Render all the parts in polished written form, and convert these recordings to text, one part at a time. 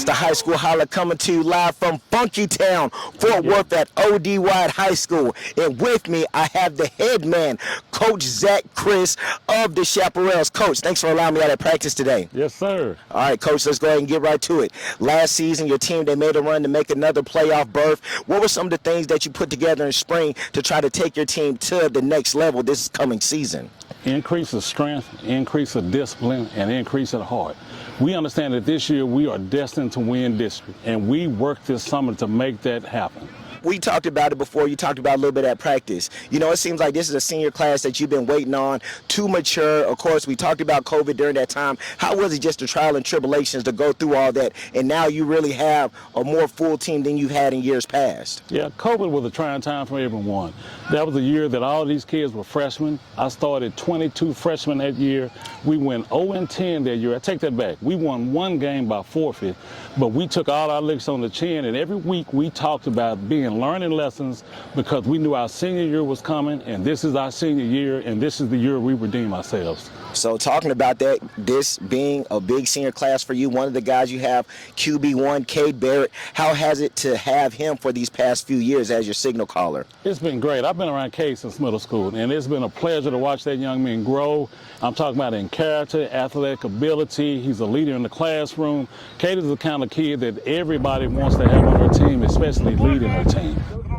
the high school holler coming to you live from Funky Town, Fort Worth at O.D. Wyatt High School. And with me, I have the head man, Coach Zach Chris of the Chaparrals. Coach, thanks for allowing me out at practice today. Yes, sir. All right, Coach, let's go ahead and get right to it. Last season, your team, they made a run to make another playoff berth. What were some of the things that you put together in spring to try to take your team to the next level this coming season? Increase of strength, increase of discipline, and increase of heart. We understand that this year we are destined to win district, and we worked this summer to make that happen. We talked about it before. You talked about a little bit at practice. You know, it seems like this is a senior class that you've been waiting on to mature. Of course, we talked about COVID during that time. How was it just the trial and tribulations to go through all that, and now you really have a more full team than you've had in years past? Yeah, COVID was a trying time for everyone. That was a year that all these kids were freshmen. I started 22 freshmen that year. We went 0-10 that year. I take that back. We won one game by forfeit, but we took all our licks on the chin, and every week we talked about being learning lessons because we knew our senior year was coming, and this is our senior year, and this is the year we redeem ourselves. So talking about that, this being a big senior class for you, one of the guys you have, QB1, Cade Barrett, how has it to have him for these past few years as your signal caller? It's been great. I've been around Cade since middle school, and it's been a pleasure to watch that young man grow. I'm talking about in character, athletic ability. He's a leader in the classroom. Cade is the kind of kid that everybody wants to have on their team, especially leading their team.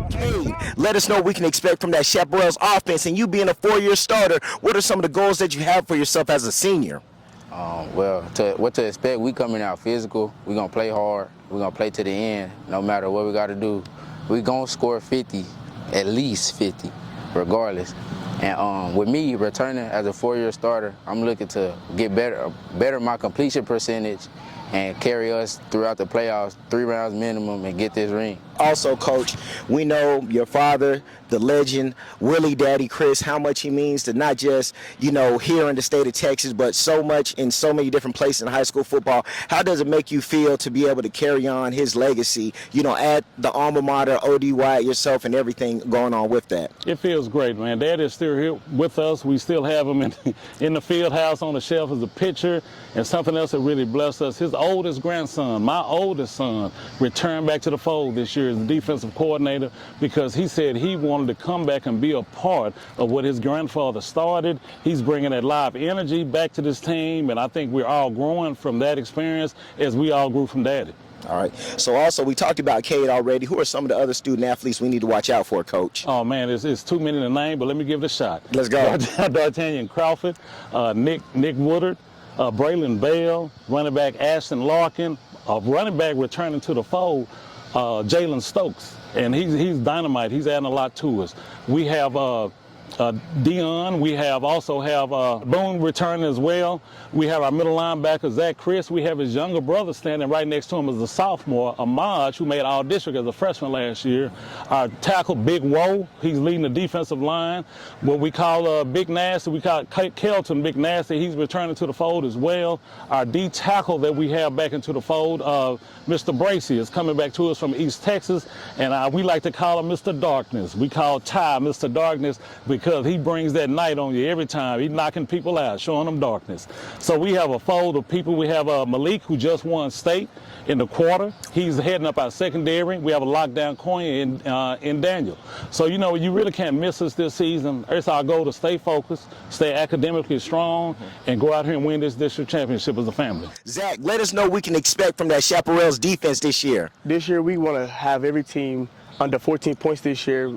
Cade, let us know what we can expect from that Chaparrals offense, and you being a four-year starter, what are some of the goals that you have for yourself as a senior? What to expect, we coming out physical. We're going to play hard. We're going to play to the end, no matter what we got to do. We're going to score 50, at least 50, regardless. And with me returning as a four-year starter, I'm looking to get better my completion percentage and carry us throughout the playoffs, 3 rounds minimum, and get this ring. Also, Coach, we know your father, the legend, Willie Daddy Chris, how much he means to not just, you know, here in the state of Texas, but so much in so many different places in high school football. How does it make you feel to be able to carry on his legacy, you know, at the alma mater, O.D. Wyatt, yourself, and everything going on with that? It feels great, man. Dad is still here with us. We still have him in the field house on the shelf as a pitcher, and something else that really blessed us. His oldest grandson, my oldest son, returned back to the fold this year as the defensive coordinator because he said he wanted to come back and be a part of what his grandfather started. He's bringing that live energy back to this team, and I think we're all growing from that experience as we all grew from Daddy. All right. So also, we talked about Cade already. Who are some of the other student athletes we need to watch out for, Coach? Oh, man, it's too many to name, but let me give it a shot. Let's go. D'Artagnan Crawford, Nick Woodard, Braylon Bell, running back Ashton Larkin, running back returning to the fold, Jalen Stokes, and he's dynamite. He's adding a lot to us. We have Dion. We also have Boone returning as well. We have our middle linebacker, Zach Chris. We have his younger brother standing right next to him as a sophomore, Amaj, who made all-district as a freshman last year. Our tackle, Big Woe, he's leading the defensive line. What we call Big Nasty, we call Kelton Big Nasty. He's returning to the fold as well. Our D tackle that we have back into the fold, Mr. Bracey, is coming back to us from East Texas, and we like to call him Mr. Darkness. We call Ty Mr. Darkness because he brings that night on you every time. He's knocking people out, showing them darkness. So we have a fold of people. We have Malik, who just won state in the quarter. He's heading up our secondary. We have a lockdown corner in Daniel. So, you know, you really can't miss us this season. It's our goal to stay focused, stay academically strong, and go out here and win this district championship as a family. Zach, let us know what we can expect from that Chaparrals defense this year. This year, we want to have every team under 14 points this year,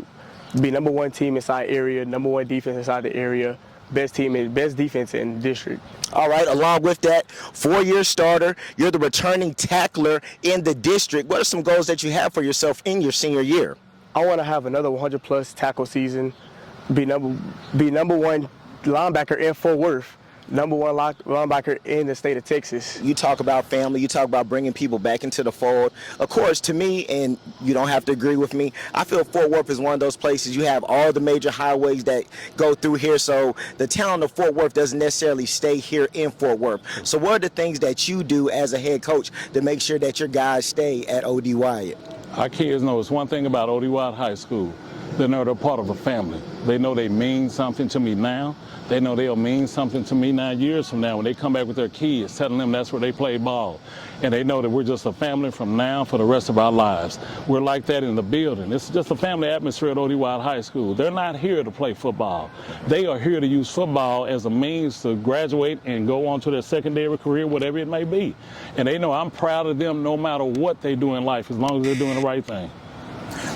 be number one team inside area, number one defense inside the area, best team and best defense in district. All right, along with that, four-year starter, you're the returning tackler in the district. What are some goals that you have for yourself in your senior year? I want to have another 100-plus tackle season, be number one linebacker in Fort Worth, number one linebacker in the state of Texas. You talk about family, you talk about bringing people back into the fold. Of course, to me, and you don't have to agree with me, I feel Fort Worth is one of those places you have all the major highways that go through here, so the town of Fort Worth doesn't necessarily stay here in Fort Worth. So what are the things that you do as a head coach to make sure that your guys stay at O.D. Wyatt? Our kids know it's one thing about O.D. Wyatt High School. They know they're part of a family. They know they mean something to me now. They know they'll mean something to me 9 years from now when they come back with their kids, telling them that's where they play ball. And they know that we're just a family from now for the rest of our lives. We're like that in the building. It's just a family atmosphere at O.D. Wyatt High School. They're not here to play football. They are here to use football as a means to graduate and go on to their secondary career, whatever it may be. And they know I'm proud of them no matter what they do in life, as long as they're doing the right thing.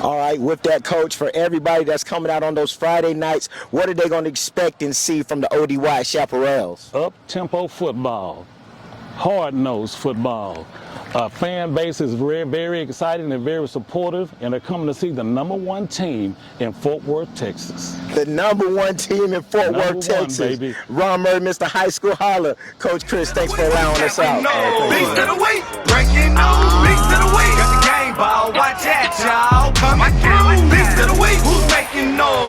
All right, with that, Coach, for everybody that's coming out on those Friday nights, what are they going to expect and see from the O.D. Wyatt Chaparrals? Up-tempo football, hard-nosed football. Fan base is very, very excited and very supportive, and they're coming to see the #1 team in Fort Worth, Texas. The #1 team in Fort Worth, Texas. Baby. Ron Murray, Mr. High School Holler. Coach Chris, thanks for allowing us out. Beast of the week, breaking on. Beast of the week, got the game ball. Watch out, y'all. Coming through. Beast of the week, who's making noise?